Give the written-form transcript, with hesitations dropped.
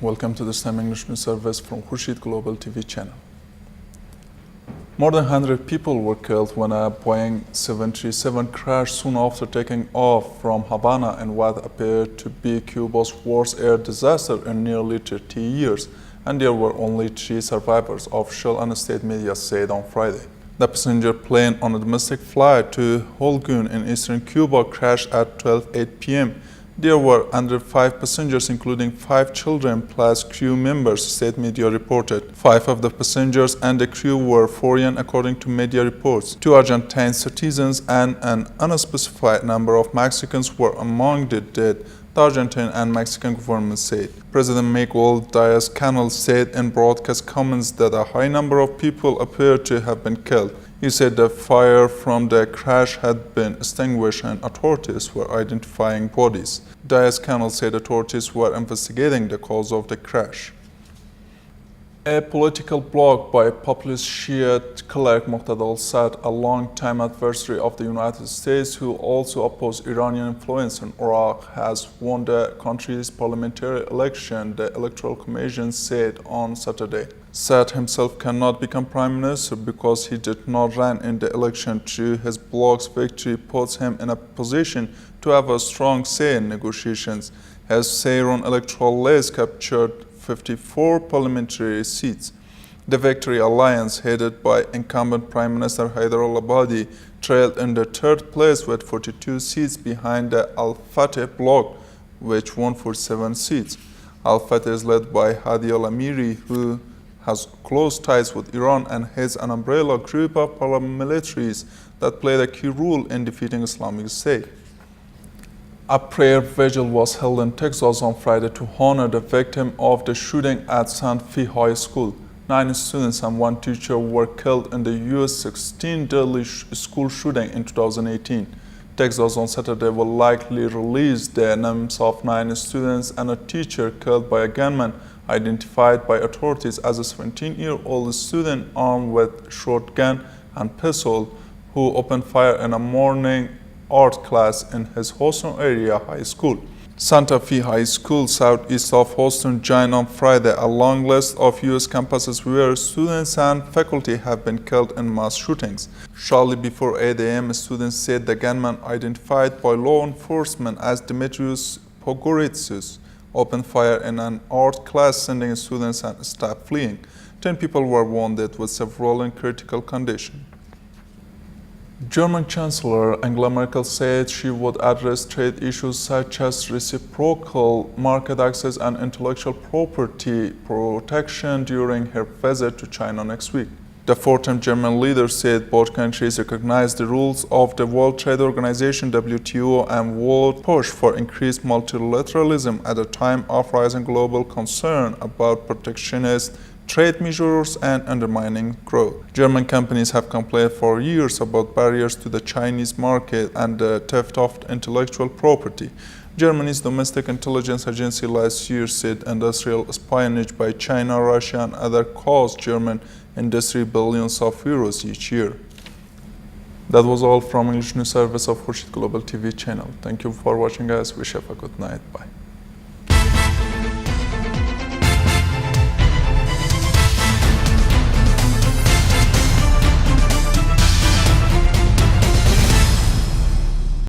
Welcome to this time English news service from KHURSHID Global TV channel. More than 100 people were killed when a Boeing 737 crashed soon after taking off from Havana in what appeared to be Cuba's worst air disaster in nearly 30 years, and there were only 3 survivors, official and state media said on Friday. The passenger plane on a domestic flight to Holguin in eastern Cuba crashed at 12:08 p.m. There were under 5 passengers, including 5 children plus crew members, state media reported. 5 of the passengers and the crew were foreign, according to media reports. 2 Argentine citizens and an unspecified number of Mexicans were among the dead, the Argentine and Mexican governments said. President Miguel Diaz-Canel said in broadcast comments that a high number of people appeared to have been killed. He said the fire from the crash had been extinguished and authorities were identifying bodies. Diaz-Canel said authorities were investigating the cause of the crash. A political blog by populist Shiite cleric Muqtada al-Sadr, a long-time adversary of the United States who also opposed Iranian influence in Iraq, has won the country's parliamentary election, the Electoral Commission said on Saturday. Sadr himself cannot become prime minister because he did not run in the election. Through his blog's victory puts him in a position to have a strong say in negotiations. His Seyron electoral list captured 54 parliamentary seats. The Victory Alliance, headed by incumbent Prime Minister Haider al-Abadi, trailed in the 3rd place with 42 seats behind the Al-Fateh bloc, which won 47 seats. Al-Fateh is led by Hadi al-Amiri, who has close ties with Iran and heads an umbrella group of paramilitaries that played a key role in defeating Islamic State. A prayer vigil was held in Texas on Friday to honor the victim of the shooting at St. Phi High School. 9 students and 1 teacher were killed in the U.S. 16 deadly school shooting in 2018. Texas on Saturday will likely release the names of 9 students and a teacher killed by a gunman identified by authorities as a 17-year-old student armed with shotgun and pistol who opened fire in a morning art class in his Houston area high school. Santa Fe High School, southeast of Houston, joined on Friday a long list of U.S. campuses where students and faculty have been killed in mass shootings. Shortly before 8 a.m., students said the gunman, identified by law enforcement as Demetrius Pogoritsus, opened fire in an art class, sending students and staff fleeing. 10 people were wounded, with several in critical condition. German Chancellor Angela Merkel said she would address trade issues such as reciprocal market access and intellectual property protection during her visit to China next week. The 4th German leader said both countries recognize the rules of the World Trade Organization (WTO) and would push for increased multilateralism at a time of rising global concern about protectionist trade measures and undermining growth. German companies have complained for years about barriers to the Chinese market and the theft of intellectual property. Germany's domestic intelligence agency last year said industrial espionage by China, Russia, and others cost German industry billions of euros each year. That was all from English News Service of KHURSHID Global TV channel. Thank you for watching, guys. Wish you a good night. Bye.